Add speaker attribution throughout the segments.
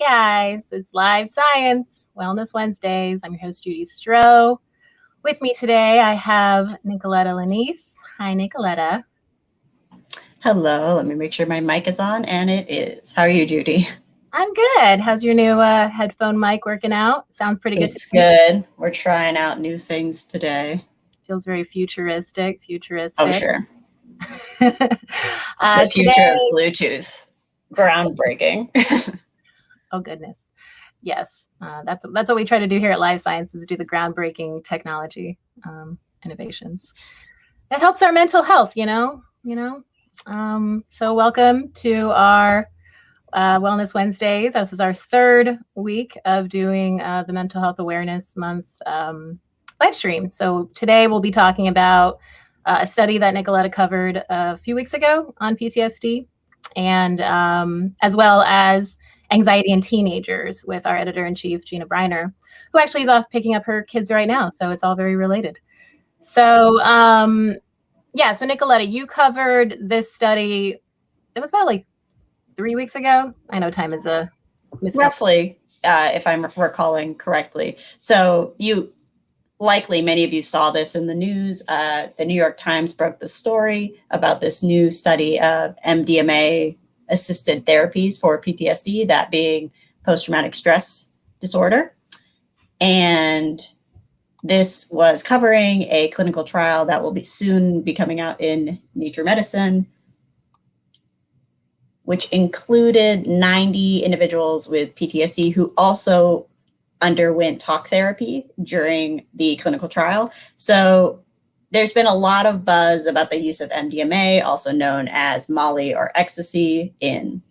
Speaker 1: guys, it's Live Science Wellness Wednesdays. I'm your host, Judy Stroh. With me today, I have Nicoletta Lanice. Hi, Nicoletta.
Speaker 2: Hello, let me make sure my mic is on, and it is. How are you, Judy?
Speaker 1: I'm good. How's your new headphone mic working out? Sounds pretty good.
Speaker 2: It's good. We're trying out new things today.
Speaker 1: Feels very futuristic.
Speaker 2: Oh, sure.
Speaker 1: The
Speaker 2: future of Bluetooth. Groundbreaking.
Speaker 1: Oh, goodness. Yes. That's what we try to do here at Live Science, is do the groundbreaking technology innovations. That helps our mental health, you know. So welcome to our Wellness Wednesdays. This is our third week of doing the Mental Health Awareness Month live stream. So today we'll be talking about a study that Nicoletta covered a few weeks ago on PTSD, and as well as anxiety in teenagers with our editor-in-chief, Gina Briner, who actually is off picking up her kids right now. So it's all very related. So so Nicoletta, you covered this study. It was about like 3 weeks ago. I know time is a
Speaker 2: roughly, if I'm recalling correctly. So many of you saw this in the news. The New York Times broke the story about this new study of MDMA assisted therapies for PTSD, that being post-traumatic stress disorder. And this was covering a clinical trial that will soon be coming out in Nature Medicine, which included 90 individuals with PTSD who also underwent talk therapy during the clinical trial. So there's been a lot of buzz about the use of MDMA, also known as Molly or ecstasy in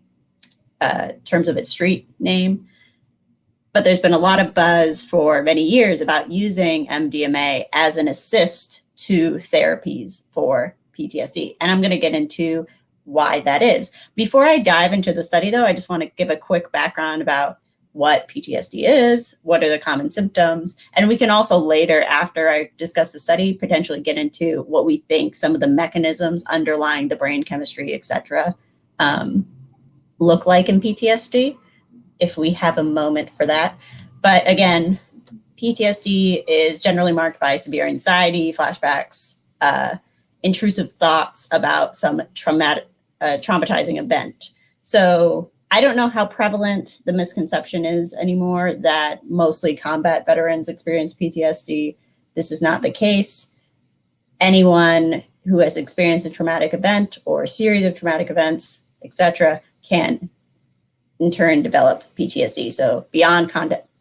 Speaker 2: terms of its street name. But there's been a lot of buzz for many years about using MDMA as an assist to therapies for PTSD. And I'm going to get into why that is. Before I dive into the study, though, I just want to give a quick background about what PTSD is, what are the common symptoms, and we can also later, after I discuss the study, potentially get into what we think some of the mechanisms underlying the brain chemistry, et cetera, look like in PTSD, if we have a moment for that. But again, PTSD is generally marked by severe anxiety, flashbacks, intrusive thoughts about some traumatizing event. So I don't know how prevalent the misconception is anymore that mostly combat veterans experience PTSD. This is not the case. Anyone who has experienced a traumatic event or a series of traumatic events, etc., can in turn develop PTSD. So beyond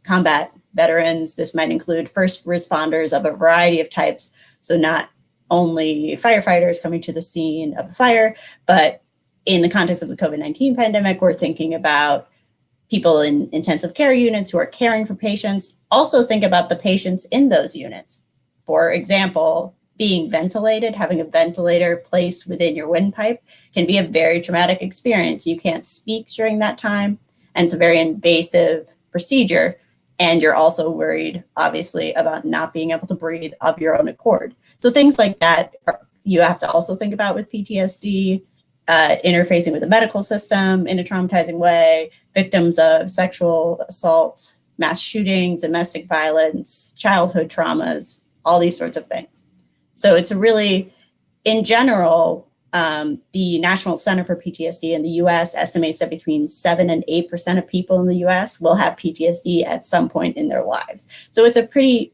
Speaker 2: combat veterans, this might include first responders of a variety of types. So not only firefighters coming to the scene of a fire, but in the context of the COVID-19 pandemic, we're thinking about people in intensive care units who are caring for patients. Also think about the patients in those units. For example, being ventilated, having a ventilator placed within your windpipe can be a very traumatic experience. You can't speak during that time, and it's a very invasive procedure. And you're also worried, obviously, about not being able to breathe of your own accord. So things like that, you have to also think about with PTSD. Interfacing with the medical system in a traumatizing way, victims of sexual assault, mass shootings, domestic violence, childhood traumas, all these sorts of things. So it's really, in general, the National Center for PTSD in the US estimates that between 7 and 8% of people in the US will have PTSD at some point in their lives. So it's a pretty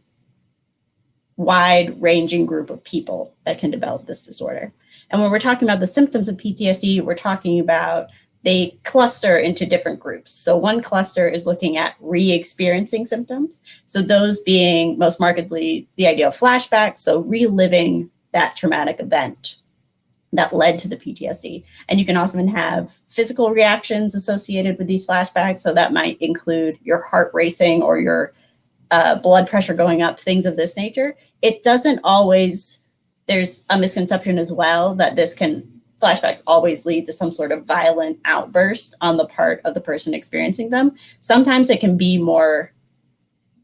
Speaker 2: wide-ranging group of people that can develop this disorder. And when we're talking about the symptoms of PTSD, we're talking about they cluster into different groups. So one cluster is looking at re-experiencing symptoms. So those being most markedly the idea of flashbacks, so reliving that traumatic event that led to the PTSD. And you can also have physical reactions associated with these flashbacks. So that might include your heart racing or your blood pressure going up, things of this nature. It doesn't always, there's a misconception as well that flashbacks always lead to some sort of violent outburst on the part of the person experiencing them. Sometimes it can be more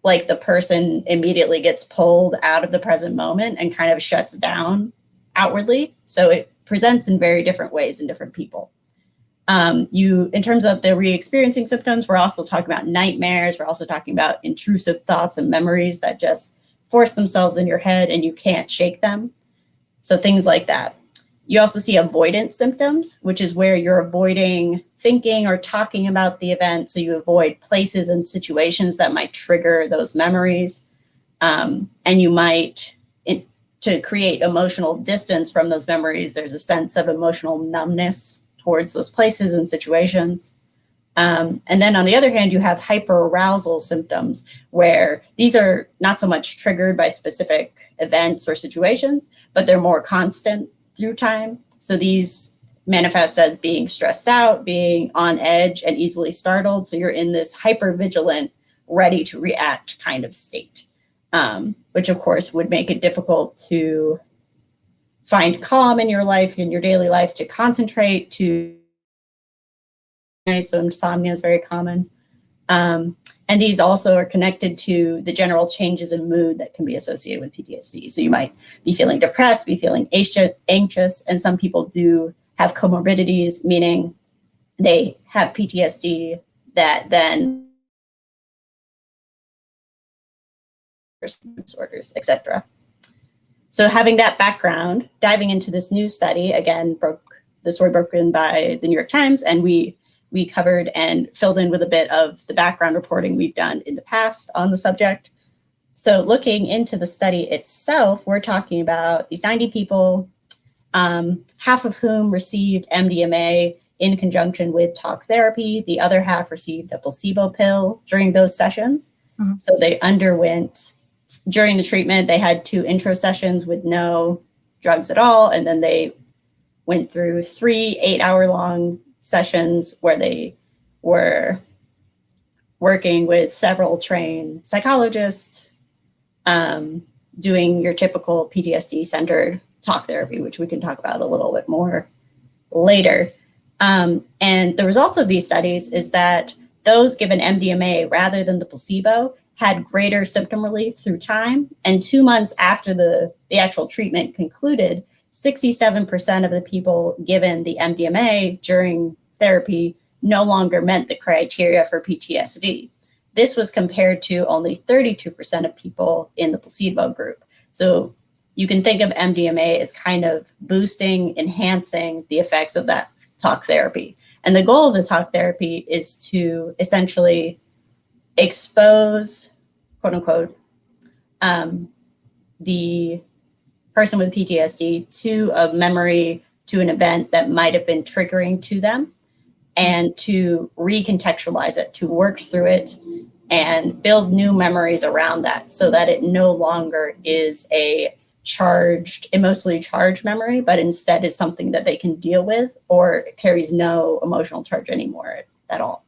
Speaker 2: like the person immediately gets pulled out of the present moment and kind of shuts down outwardly. So it presents in very different ways in different people. In terms of the re-experiencing symptoms, we're also talking about nightmares. We're also talking about intrusive thoughts and memories that just force themselves in your head and you can't shake them. So things like that. You also see avoidance symptoms, which is where you're avoiding thinking or talking about the event. So you avoid places and situations that might trigger those memories. And you might, to create emotional distance from those memories, there's a sense of emotional numbness towards those places and situations. And then on the other hand, you have hyperarousal symptoms, where these are not so much triggered by specific events or situations, but they're more constant through time. So these manifest as being stressed out, being on edge, and easily startled. So you're in this hypervigilant, ready to react kind of state, which of course would make it difficult to find calm in your life, in your daily life, to concentrate, so insomnia is very common. And these also are connected to the general changes in mood that can be associated with PTSD. So you might be feeling depressed, be feeling anxious, and some people do have comorbidities, meaning they have PTSD that then disorders, etc. So having that background, diving into this new study, again, the story broken by the New York Times, and we covered and filled in with a bit of the background reporting we've done in the past on the subject. So looking into the study itself, we're talking about these 90 people, half of whom received MDMA in conjunction with talk therapy. The other half received a placebo pill during those sessions. Mm-hmm. So they underwent, during the treatment, they had 2 intro sessions with no drugs at all. And then they went through 3 8-hour-long sessions where they were working with several trained psychologists, doing your typical PTSD-centered talk therapy, which we can talk about a little bit more later. And the results of these studies is that those given MDMA rather than the placebo had greater symptom relief through time. And 2 months after the actual treatment concluded, 67% of the people given the MDMA during therapy no longer met the criteria for PTSD. This was compared to only 32% of people in the placebo group. So you can think of MDMA as kind of boosting, enhancing the effects of that talk therapy. And the goal of the talk therapy is to essentially expose, quote unquote, the person with PTSD to a memory, to an event that might have been triggering to them, and to recontextualize it, to work through it and build new memories around that so that it no longer is a emotionally charged memory, but instead is something that they can deal with or carries no emotional charge anymore at all.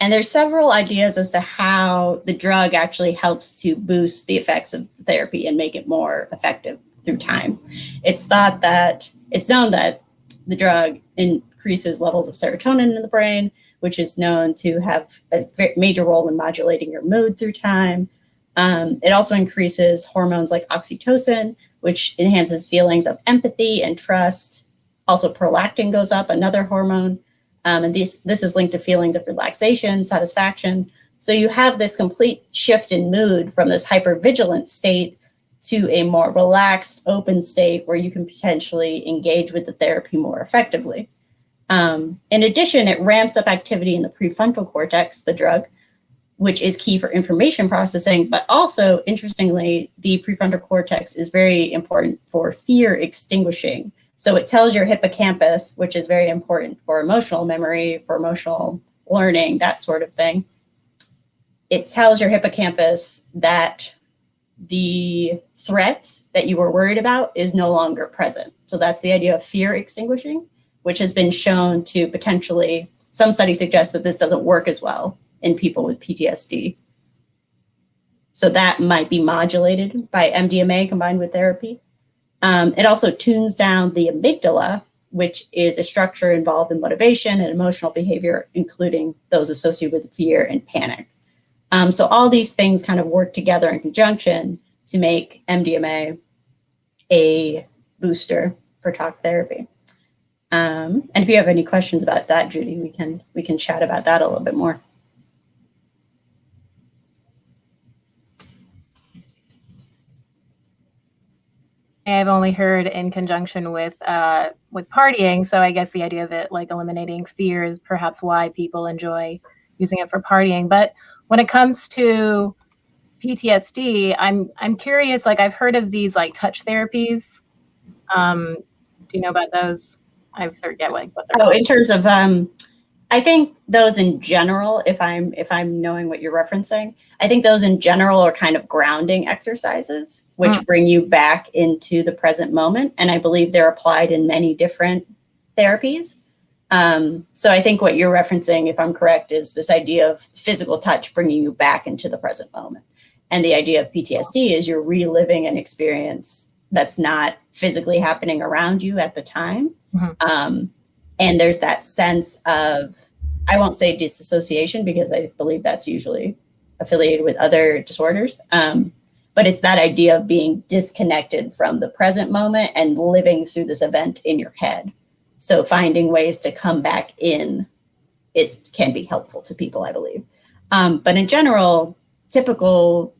Speaker 2: And there's several ideas as to how the drug actually helps to boost the effects of the therapy and make it more effective through time. It's known that the drug increases levels of serotonin in the brain, which is known to have a major role in modulating your mood through time. It also increases hormones like oxytocin, which enhances feelings of empathy and trust. Also, prolactin goes up, another hormone. And this is linked to feelings of relaxation, satisfaction. So you have this complete shift in mood from this hypervigilant state to a more relaxed, open state where you can potentially engage with the therapy more effectively. In addition, it ramps up activity in the prefrontal cortex, the drug, which is key for information processing. But also, interestingly, the prefrontal cortex is very important for fear extinguishing. So it tells your hippocampus, which is very important for emotional memory, for emotional learning, that sort of thing. It tells your hippocampus that the threat that you were worried about is no longer present. So that's the idea of fear extinguishing, which has been shown to potentially, some studies suggest that this doesn't work as well in people with PTSD. So that might be modulated by MDMA combined with therapy. It also tunes down the amygdala, which is a structure involved in motivation and emotional behavior, including those associated with fear and panic. So all these things kind of work together in conjunction to make MDMA a booster for talk therapy. And if you have any questions about that, Judy, we can chat about that a little bit more.
Speaker 1: I've only heard in conjunction with partying, so I guess the idea of it like eliminating fear is perhaps why people enjoy using it for partying. But when it comes to PTSD, I'm curious. Like I've heard of these like touch therapies. Do you know about those? I forget what they're called.
Speaker 2: In terms of I think those in general, if I'm knowing what you're referencing, I think those in general are kind of grounding exercises, which bring you back into the present moment. And I believe they're applied in many different therapies. So I think what you're referencing, if I'm correct, is this idea of physical touch bringing you back into the present moment. And the idea of PTSD is you're reliving an experience that's not physically happening around you at the time. And there's that sense of, I won't say disassociation because I believe that's usually affiliated with other disorders. But it's that idea of being disconnected from the present moment and living through this event in your head. So finding ways to come back in can be helpful to people, I believe. But in general, typical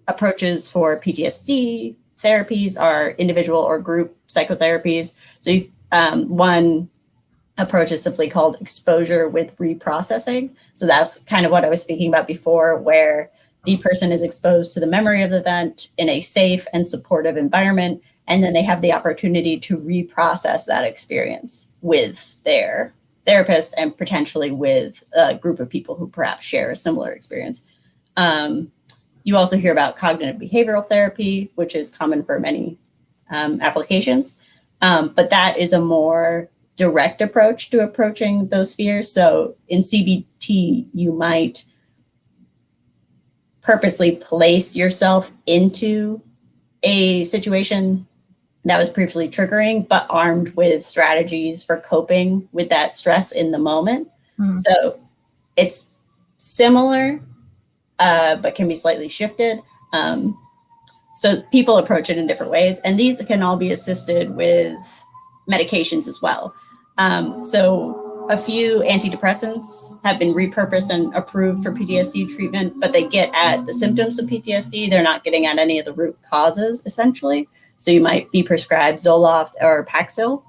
Speaker 2: approaches for PTSD therapies are individual or group psychotherapies. So one approach is simply called exposure with reprocessing. So that's kind of what I was speaking about before, where the person is exposed to the memory of the event in a safe and supportive environment, and then they have the opportunity to reprocess that experience with their therapist and potentially with a group of people who perhaps share a similar experience. You also hear about cognitive behavioral therapy, which is common for many applications, but that is a more direct approach to approaching those fears. So in CBT, you might purposely place yourself into a situation that was previously triggering, but armed with strategies for coping with that stress in the moment. So it's similar, but can be slightly shifted. So people approach it in different ways, and these can all be assisted with medications as well. So a few antidepressants have been repurposed and approved for PTSD treatment, but they get at the symptoms of PTSD. They're not getting at any of the root causes, essentially. So you might be prescribed Zoloft or Paxil.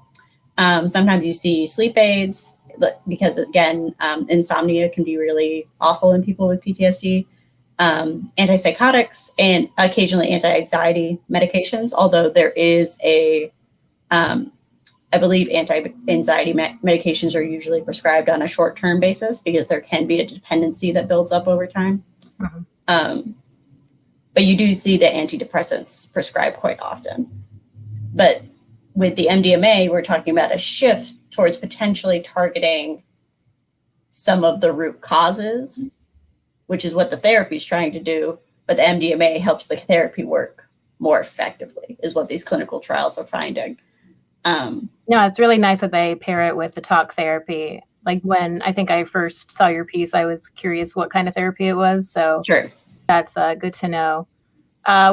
Speaker 2: Sometimes you see sleep aids because, again, insomnia can be really awful in people with PTSD. Antipsychotics and occasionally anti-anxiety medications, although there is I believe anti-anxiety medications are usually prescribed on a short-term basis because there can be a dependency that builds up over time. But you do see the antidepressants prescribed quite often. But with the MDMA, we're talking about a shift towards potentially targeting some of the root causes, which is what the therapy is trying to do. But the MDMA helps the therapy work more effectively, is what these clinical trials are finding.
Speaker 1: No, it's really nice that they pair it with the talk therapy. Like when I think I first saw your piece, I was curious what kind of therapy it was. So
Speaker 2: sure.
Speaker 1: That's good to know.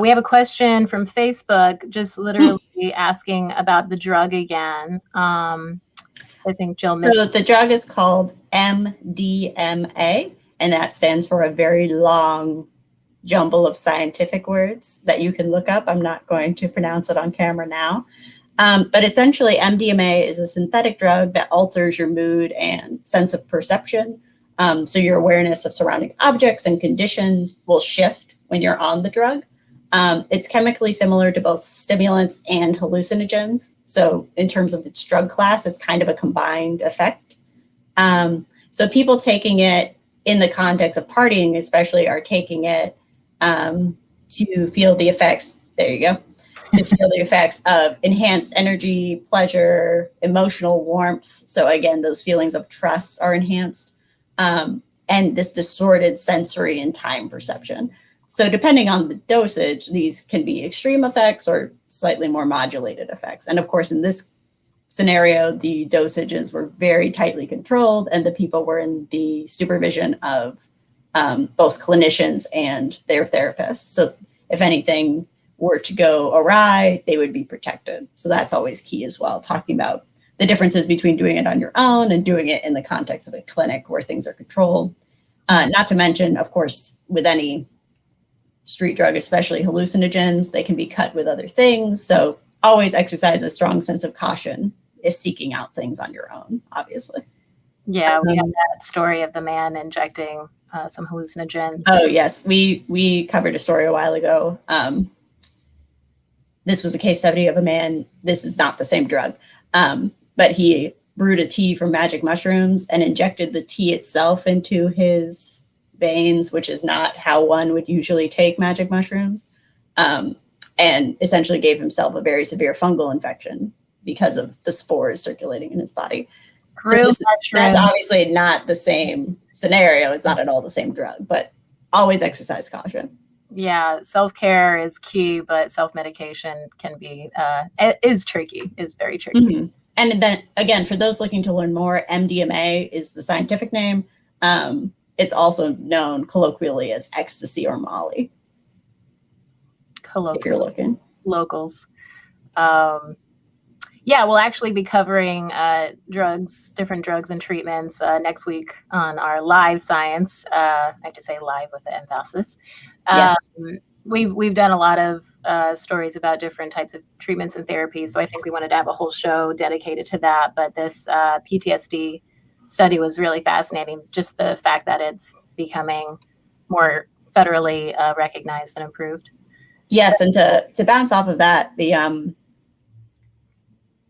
Speaker 1: We have a question from Facebook, just literally asking about the drug again. I think Jill mentioned.
Speaker 2: So the drug is called MDMA, and that stands for a very long jumble of scientific words that you can look up. I'm not going to pronounce it on camera now. But essentially, MDMA is a synthetic drug that alters your mood and sense of perception. So your awareness of surrounding objects and conditions will shift when you're on the drug. It's chemically similar to both stimulants and hallucinogens. So in terms of its drug class, it's kind of a combined effect. So people taking it in the context of partying, especially, are taking it to feel the effects. There you go. To feel the effects of enhanced energy, pleasure, emotional warmth. So again, those feelings of trust are enhanced. And this distorted sensory and time perception. So depending on the dosage, these can be extreme effects or slightly more modulated effects. And of course, in this scenario, the dosages were very tightly controlled and the people were in the supervision of both clinicians and their therapists. So if anything were to go awry, they would be protected. So that's always key as well, talking about the differences between doing it on your own and doing it in the context of a clinic where things are controlled. Not to mention, of course, with any street drug, especially hallucinogens, they can be cut with other things. So always exercise a strong sense of caution if seeking out things on your own, obviously.
Speaker 1: Yeah, we have that story of the man injecting some hallucinogens.
Speaker 2: Oh, yes. We covered a story a while ago. This was a case study of a man. This is not the same drug, but he brewed a tea from magic mushrooms and injected the tea itself into his veins, which is not how one would usually take magic mushrooms, and essentially gave himself a very severe fungal infection because of the spores circulating in his body. So that's obviously not the same scenario. It's not at all the same drug, but always exercise caution.
Speaker 1: Yeah, self-care is key, but self-medication can be, is very tricky.
Speaker 2: Mm-hmm. And then again, for those looking to learn more, MDMA is the scientific name. It's also known colloquially as ecstasy or Molly. If you're looking.
Speaker 1: Locals. Yeah, we'll actually be covering different drugs and treatments next week on our live science. I have to say live with the emphasis.
Speaker 2: Yes.
Speaker 1: We've done a lot of stories about different types of treatments and therapies, so I think we wanted to have a whole show dedicated to that. But this PTSD study was really fascinating, just the fact that it's becoming more federally recognized and approved.
Speaker 2: Yes, and to bounce off of that,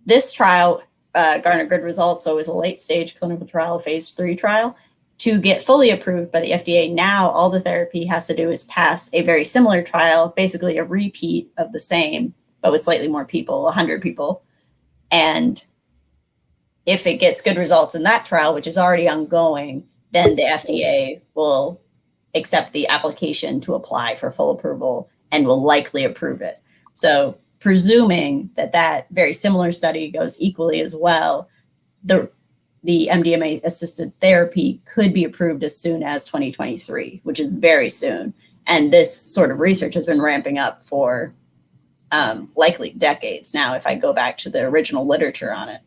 Speaker 2: this trial garnered good results. So it was a late stage clinical trial, phase 3 trial. To get fully approved by the FDA, now all the therapy has to do is pass a very similar trial, basically a repeat of the same, but with slightly more people, 100 people. And if it gets good results in that trial, which is already ongoing, then the FDA will accept the application to apply for full approval and will likely approve it. So presuming that that very similar study goes equally as well, the MDMA assisted therapy could be approved as soon as 2023, which is very soon. And this sort of research has been ramping up for likely decades now, if I go back to the original literature on it.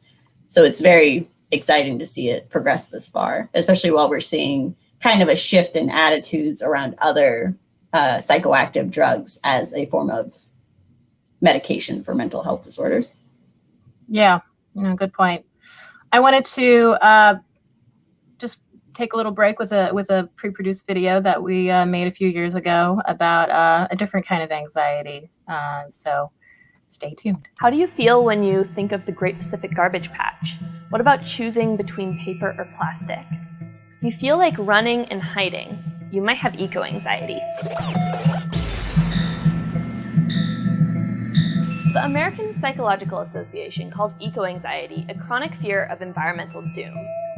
Speaker 2: So it's very exciting to see it progress this far, especially while we're seeing kind of a shift in attitudes around other psychoactive drugs as a form of medication for mental health disorders.
Speaker 1: Yeah, good point. I wanted to just take a little break with a pre-produced video that we made a few years ago about a different kind of anxiety. So stay tuned.
Speaker 3: How do you feel when you think of the Great Pacific Garbage Patch? What about choosing between paper or plastic? If you feel like running and hiding, you might have eco-anxiety. The American Psychological Association calls eco-anxiety a chronic fear of environmental doom.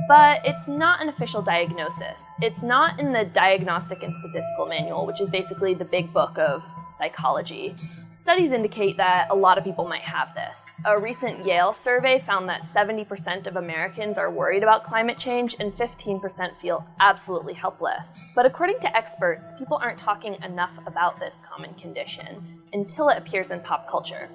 Speaker 3: But it's not an official diagnosis. It's not in the Diagnostic and Statistical Manual, which is basically the big book of psychology. Studies indicate that a lot of people might have this. A recent Yale survey found that 70% of Americans are worried about climate change and 15% feel absolutely helpless. But according to experts, people aren't talking enough about this common condition until it appears in pop culture.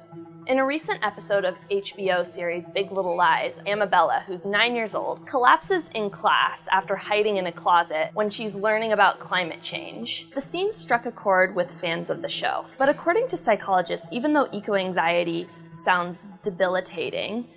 Speaker 3: In a recent episode of HBO series Big Little Lies, Amabella, who's 9 years old, collapses in class after hiding in a closet when she's learning about climate change. The scene struck a chord with fans of the show. But according to psychologists, even though eco-anxiety sounds debilitating,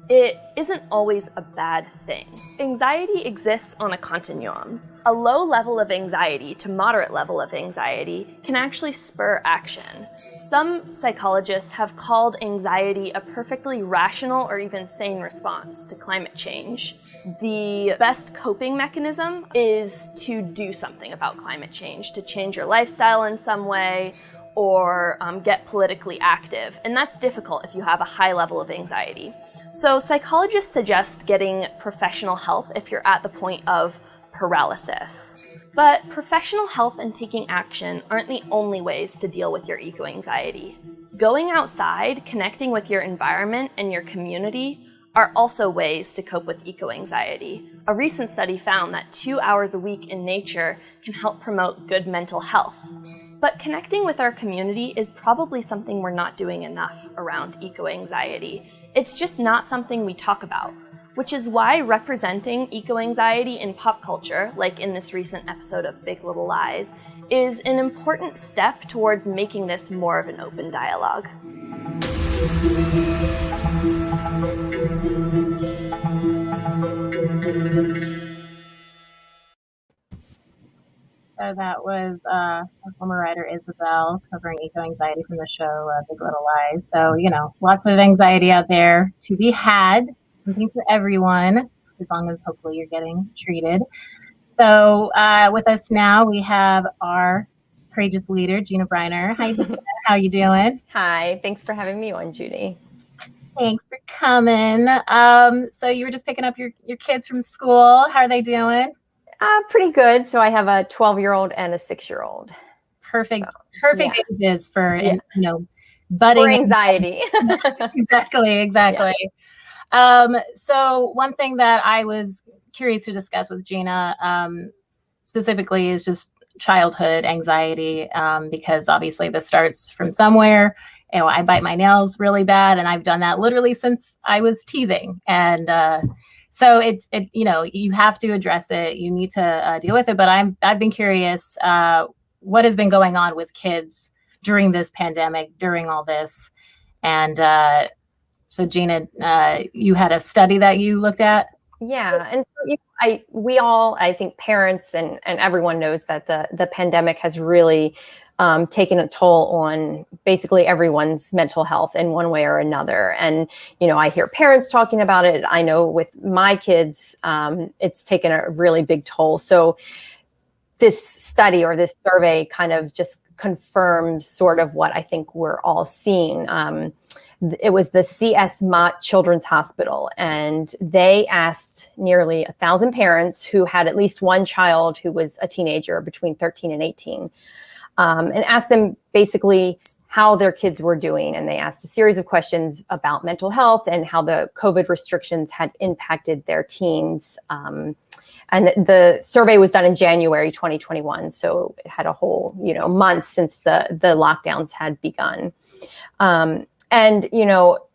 Speaker 3: it isn't always a bad thing. Anxiety exists on a continuum. A low level of anxiety to moderate level of anxiety can actually spur action. Some psychologists have called anxiety a perfectly rational or even sane response to climate change. The best coping mechanism is to do something about climate change, to change your lifestyle in some way, or get politically active. And that's difficult if you have a high level of anxiety. So psychologists suggest getting professional help if you're at the point of paralysis. But professional help and taking action aren't the only ways to deal with your eco-anxiety. Going outside, connecting with your environment and your community are also ways to cope with eco-anxiety. A recent study found that 2 hours a week in nature can help promote good mental health. But connecting with our community is probably something we're not doing enough around eco-anxiety. It's just not something we talk about, which is why representing eco-anxiety in pop culture, like in this recent episode of Big Little Lies, is an important step towards making this more of an open dialogue.
Speaker 1: So that was our former writer Isabel covering eco-anxiety from the show Big Little Lies. So, lots of anxiety out there to be had, something for everyone, as long as hopefully you're getting treated. So with us now, we have our courageous leader, Gina Briner. Hi, Gina. How you doing?
Speaker 4: Hi, thanks for having me on, Judy.
Speaker 1: Thanks for coming. So you were just picking up your kids from school. How are they doing?
Speaker 4: Pretty good. So I have a 12-year-old and a 6-year-old.
Speaker 1: Perfect
Speaker 4: yeah.
Speaker 1: ages for budding
Speaker 4: for anxiety.
Speaker 1: Exactly. Yeah. So one thing that I was curious to discuss with Gina specifically is just childhood anxiety, because obviously this starts from somewhere. I bite my nails really bad, and I've done that literally since I was teething, and so you have to address it. You need to deal with it. But I've been curious what has been going on with kids during this pandemic, during all this, and so Gina, you had a study that you looked at.
Speaker 4: Yeah, and so I think parents and everyone knows that the pandemic has really taken a toll on basically everyone's mental health in one way or another. And, I hear parents talking about it. I know with my kids, it's taken a really big toll. So this study or this survey kind of just confirms sort of what I think we're all seeing. It was the C.S. Mott Children's Hospital, and they asked nearly 1,000 parents who had at least one child who was a teenager between 13 and 18, and asked them basically how their kids were doing. And they asked a series of questions about mental health and how the COVID restrictions had impacted their teens. And the survey was done in January 2021, so it had a whole month since the lockdowns had begun. And,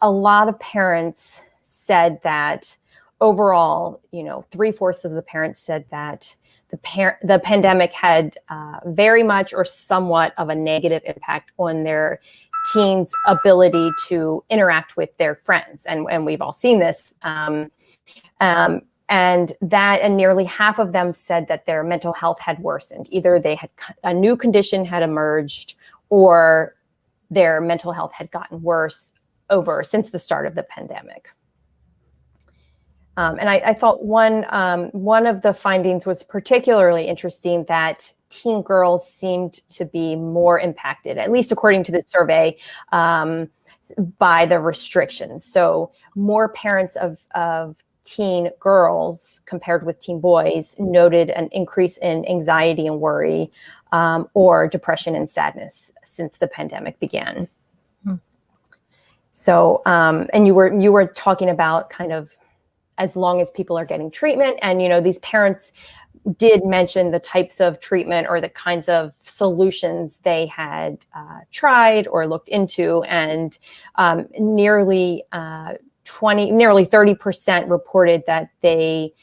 Speaker 4: a lot of parents said that overall, 3/4 of the parents said that the pandemic had very much or somewhat of a negative impact on their teens' ability to interact with their friends. And we've all seen this. And nearly half of them said that their mental health had worsened. Either a new condition had emerged, or their mental health had gotten worse since the start of the pandemic. And I thought one of the findings was particularly interesting, that teen girls seemed to be more impacted, at least according to the survey, by the restrictions. So more parents of teen girls compared with teen boys noted an increase in anxiety and worry, or depression and sadness since the pandemic began. So, and you were talking about kind of as long as people are getting treatment, and these parents did mention the types of treatment or the kinds of solutions they had tried or looked into, and nearly 30% reported that they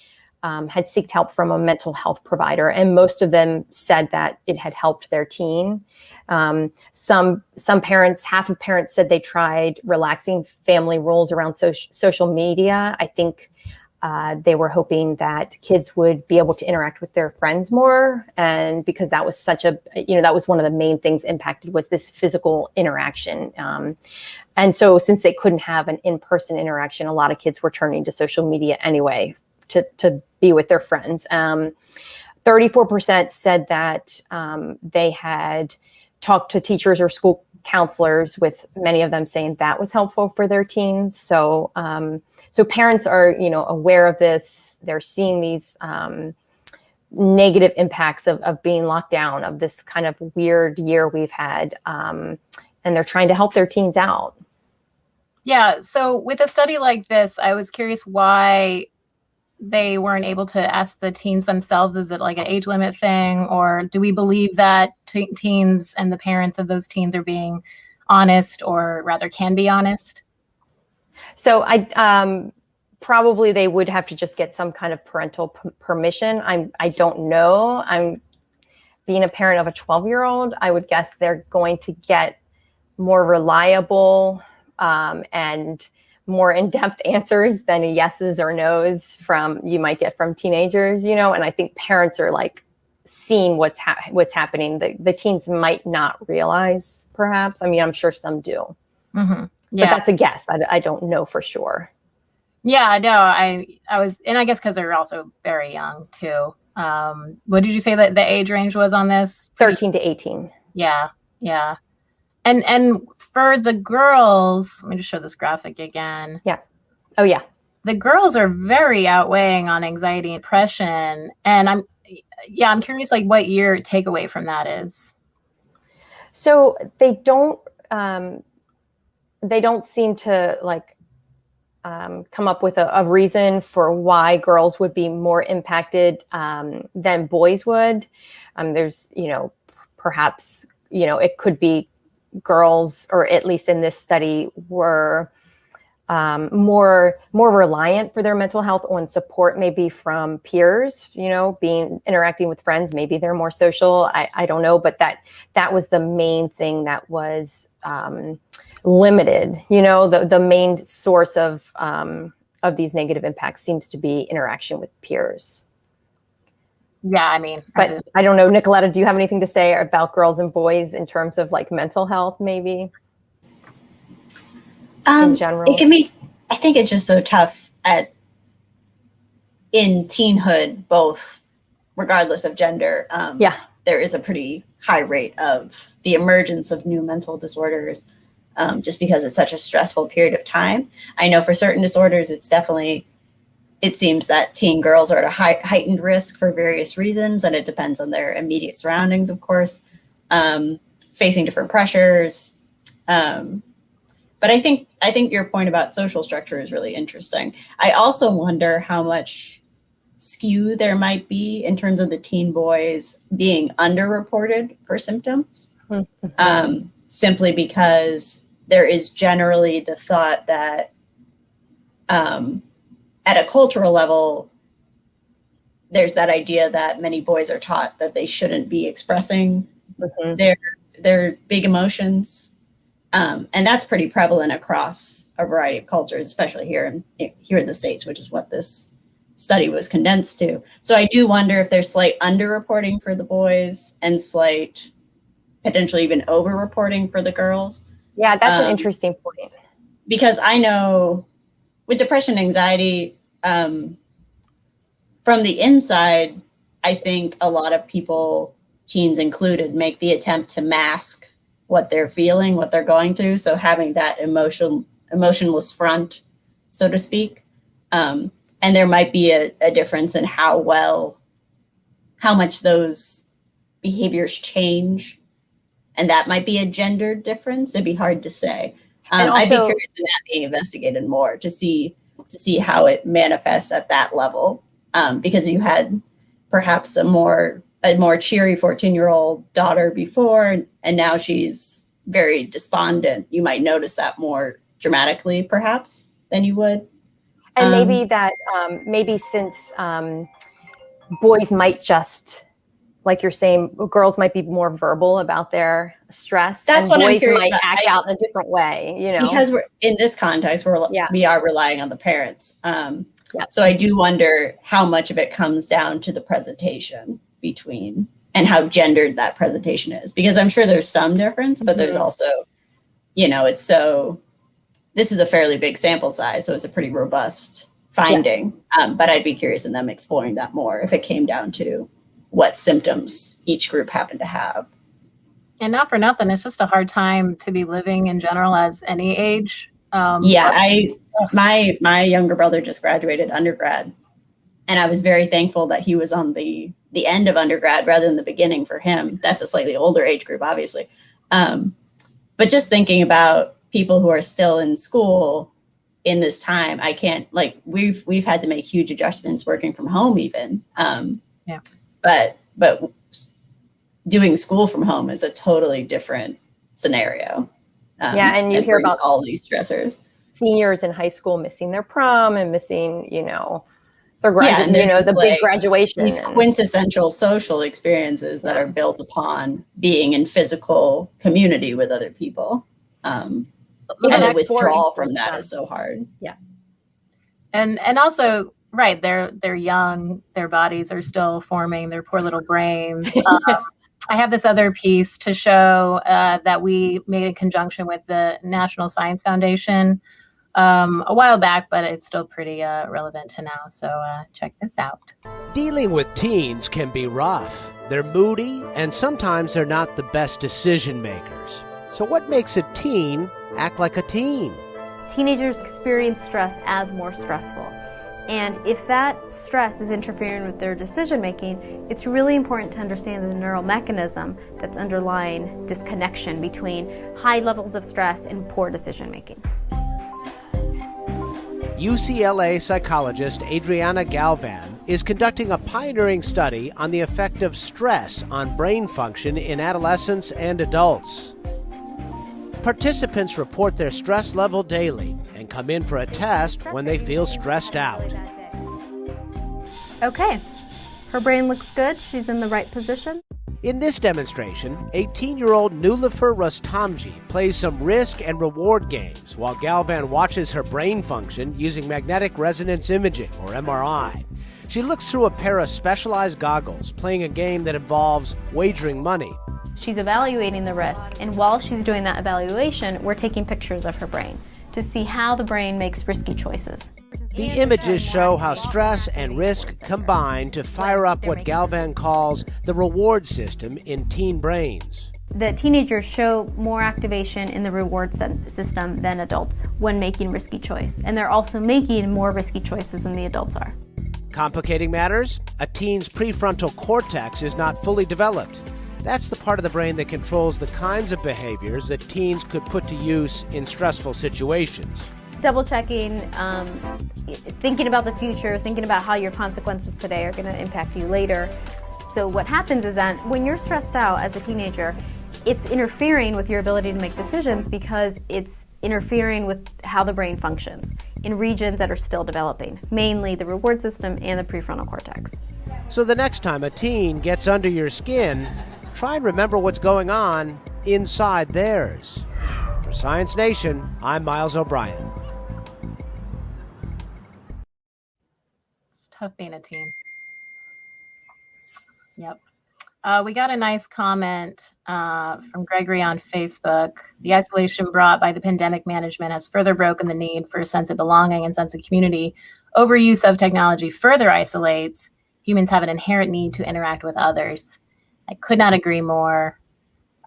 Speaker 4: had sought help from a mental health provider, and most of them said that it had helped their teen. Some parents, half of parents said they tried relaxing family rules around social media. I think they were hoping that kids would be able to interact with their friends more, and because that was that was one of the main things impacted, was this physical interaction. And so since they couldn't have an in-person interaction, a lot of kids were turning to social media anyway to be with their friends. 34% said that they had talked to teachers or school counselors, with many of them saying that was helpful for their teens. So parents are, aware of this. They're seeing these negative impacts of being locked down, of this kind of weird year we've had, and they're trying to help their teens out.
Speaker 1: Yeah. So with a study like this, I was curious why they weren't able to ask the teens themselves? Is it like an age limit thing, or do we believe that teens and the parents of those teens are being honest, or rather can be honest?
Speaker 4: So I probably they would have to just get some kind of parental permission. I don't know. I'm being a parent of a 12-year-old. I would guess they're going to get more reliable and more in-depth answers than yeses or nos you might get from teenagers, you know. And I think parents are like seeing what's happening. The teens might not realize, perhaps. I mean, I'm sure some do.
Speaker 1: Mm-hmm.
Speaker 4: Yeah. But that's a guess. I don't know for sure.
Speaker 1: Yeah, no, I was, and I guess because they're also very young too. What did you say that the age range was on this?
Speaker 4: 13 to 18.
Speaker 1: Yeah, yeah. And for the girls, let me just show this graphic again.
Speaker 4: Yeah. Oh, yeah.
Speaker 1: The girls are very outweighing on anxiety and depression. And I'm curious, like, what your takeaway from that is.
Speaker 4: So they don't seem to like come up with a reason for why girls would be more impacted than boys would. There's, you know, perhaps, you know, it could be girls, or at least in this study, were more reliant for their mental health on support, maybe from peers, you know, interacting with friends. Maybe they're more social. I don't know, but that was the main thing that was limited. You know, the main source of these negative impacts seems to be interaction with peers.
Speaker 1: Yeah, I mean,
Speaker 4: but I don't know, Nicoletta, do you have anything to say about girls and boys in terms of like mental health, maybe? In general,
Speaker 2: it can be. I think it's just so tough in teenhood, both, regardless of gender. There is a pretty high rate of the emergence of new mental disorders, just because it's such a stressful period of time. I know for certain disorders, it seems that teen girls are at a heightened risk for various reasons, and it depends on their immediate surroundings, of course, facing different pressures. But I think your point about social structure is really interesting. I also wonder how much skew there might be in terms of the teen boys being underreported for symptoms, simply because there is generally the thought that at a cultural level, there's that idea that many boys are taught that they shouldn't be expressing their big emotions. And that's pretty prevalent across a variety of cultures, especially here in the States, which is what this study was condensed to. So I do wonder if there's slight underreporting for the boys and slight, potentially even overreporting for the girls.
Speaker 4: Yeah, that's an interesting point.
Speaker 2: Because I know with depression and anxiety, from the inside, I think a lot of people, teens included, make the attempt to mask what they're feeling, what they're going through. So having that emotionless front, so to speak. And there might be a difference in how much those behaviors change. And that might be a gendered difference. It'd be hard to say. I'd be curious in that being investigated more to see how it manifests at that level. Because you had perhaps a more cheery 14-year-old daughter before, and now she's very despondent. You might notice that more dramatically, perhaps, than you would.
Speaker 4: And maybe since boys might just, like you're saying, girls might be more verbal about their stress.
Speaker 2: That's what I'm curious about.
Speaker 4: Boys might act out in a different way, you know.
Speaker 2: Because we're in this context, we are relying on the parents. So I do wonder how much of it comes down to the presentation between, and how gendered that presentation is. Because I'm sure there's some difference, but there's also, you know, this is a fairly big sample size, so it's a pretty robust finding. But I'd be curious in them exploring that more if it came down to what symptoms each group happened to have.
Speaker 1: And not for nothing, it's just a hard time to be living in general as any age.
Speaker 2: My younger brother just graduated undergrad, and I was very thankful that he was on the end of undergrad rather than the beginning for him. That's a slightly older age group, obviously. But just thinking about people who are still in school, in this time, I can't, like, we've had to make huge adjustments working from home even.
Speaker 1: Yeah.
Speaker 2: But doing school from home is a totally different scenario.
Speaker 4: Yeah, and you hear about
Speaker 2: all these stressors.
Speaker 4: Seniors in high school missing their prom and missing, their the
Speaker 2: like
Speaker 4: big graduation.
Speaker 2: These quintessential social experiences that are built upon being in physical community with other people. And the withdrawal from that is so hard.
Speaker 4: Yeah.
Speaker 1: And also, right, they're young, their bodies are still forming, their poor little brains. I have this other piece to show that we made in conjunction with the National Science Foundation a while back, but it's still pretty relevant to now. So check this out.
Speaker 5: Dealing with teens can be rough. They're moody, and sometimes they're not the best decision makers. So what makes a teen act like a teen?
Speaker 6: Teenagers experience stress as more stressful. And if that stress is interfering with their decision making, it's really important to understand the neural mechanism that's underlying this connection between high levels of stress and poor decision making.
Speaker 5: UCLA psychologist Adriana Galvan is conducting a pioneering study on the effect of stress on brain function in adolescents and adults. Participants report their stress level daily and come in for a test when they feel stressed out.
Speaker 6: Okay, her brain looks good. She's in the right position.
Speaker 5: In this demonstration, 18-year-old Nulufer Rustamji plays some risk and reward games while Galvan watches her brain function using magnetic resonance imaging, or MRI. She looks through a pair of specialized goggles, playing a game that involves wagering money.
Speaker 6: She's evaluating the risk, and while she's doing that evaluation, we're taking pictures of her brain to see how the brain makes risky choices.
Speaker 5: The images show how stress and risk combine to fire up what Galvan calls the reward system in teen brains.
Speaker 6: The teenagers show more activation in the reward system than adults when making risky choice, and they're also making more risky choices than the adults are.
Speaker 5: Complicating matters, a teen's prefrontal cortex is not fully developed. That's the part of the brain that controls the kinds of behaviors that teens could put to use in stressful situations.
Speaker 6: Double checking, thinking about the future, thinking about how your consequences today are going to impact you later. So what happens is that when you're stressed out as a teenager, it's interfering with your ability to make decisions because it's interfering with how the brain functions in regions that are still developing, mainly the reward system and the prefrontal cortex.
Speaker 5: So the next time a teen gets under your skin, try and remember what's going on inside theirs. For Science Nation, I'm Miles O'Brien.
Speaker 1: It's tough being a teen. Yep. We got a nice comment from Gregory on Facebook. The isolation brought by the pandemic management has further broken the need for a sense of belonging and sense of community. Overuse of technology further isolates. Humans have an inherent need to interact with others. I could not agree more.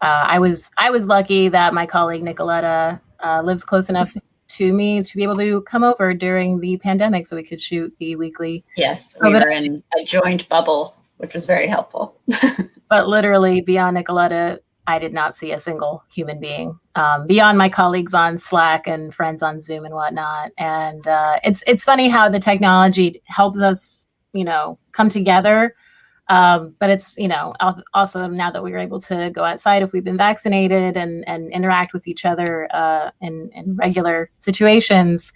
Speaker 1: I was lucky that my colleague Nicoletta lives close enough to me to be able to come over during the pandemic so we could shoot the weekly.
Speaker 2: Yes, we were in a joint bubble, which was very helpful.
Speaker 1: But literally beyond Nicoletta, I did not see a single human being beyond my colleagues on Slack and friends on Zoom and whatnot. And it's funny how the technology helps us, come together. But it's, also now that we were able to go outside if we've been vaccinated and interact with each other in regular situations,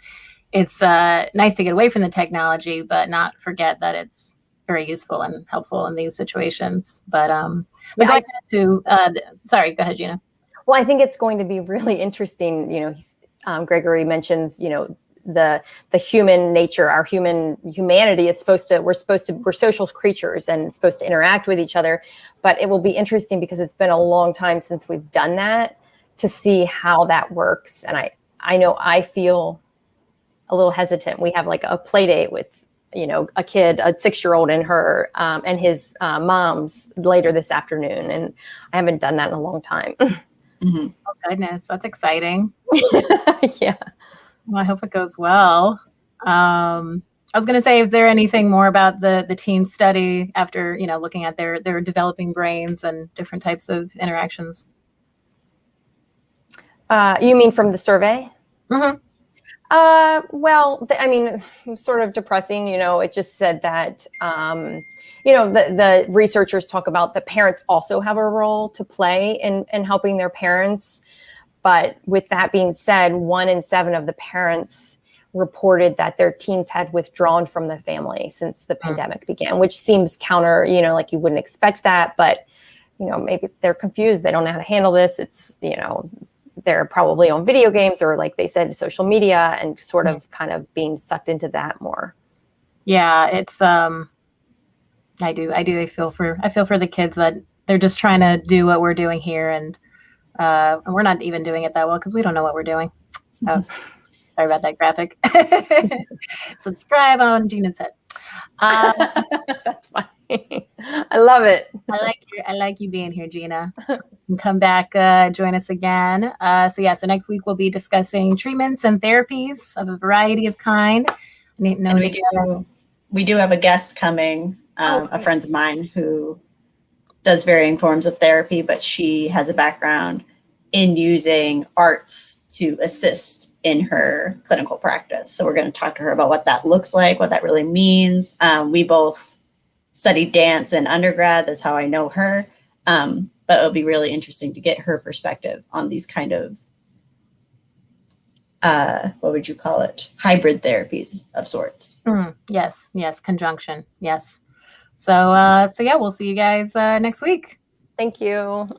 Speaker 1: it's nice to get away from the technology, but not forget that it's very useful and helpful in these situations. But go ahead, Gina.
Speaker 4: Well, I think it's going to be really interesting. Gregory mentions, the human nature, our humanity is we're social creatures and it's supposed to interact with each other. But it will be interesting because it's been a long time since we've done that to see how that works. And I know I feel a little hesitant. We have like a play date with, a kid, a 6-year-old and her and his mom's later this afternoon. And I haven't done that in a long time.
Speaker 1: Mm-hmm. Oh, goodness. That's exciting.
Speaker 4: Yeah.
Speaker 1: Well, I hope it goes well. I was going to say, if there anything more about the teen study after, looking at their developing brains and different types of interactions.
Speaker 4: You mean from the survey?
Speaker 1: Mm-hmm.
Speaker 4: Well, I mean, it was sort of depressing, it just said that, the researchers talk about the parents also have a role to play in helping their parents. But with that being said, 1 in 7 of the parents reported that their teens had withdrawn from the family since the pandemic began, which seems counter, like you wouldn't expect that, but, maybe they're confused. They don't know how to handle this. It's, they're probably on video games or, like they said, social media, and sort of kind of being sucked into that more.
Speaker 1: Yeah, it's I do. I feel for the kids that they're just trying to do what we're doing here, and we're not even doing it that well because we don't know what we're doing. Oh, sorry about that graphic. Subscribe on Gina's head.
Speaker 4: That's funny. I love it.
Speaker 1: I like you being here, Gina. And come back, join us again. So next week we'll be discussing treatments and therapies of a variety of kind.
Speaker 2: We do have a guest coming, a friend of mine who does varying forms of therapy, but she has a background in using arts to assist in her clinical practice. So we're going to talk to her about what that looks like, what that really means. We both studied dance in undergrad. That's how I know her. But it'll be really interesting to get her perspective on these kind of, what would you call it? Hybrid therapies of sorts.
Speaker 1: Yes. Conjunction. Yes. So we'll see you guys next week.
Speaker 4: Thank you.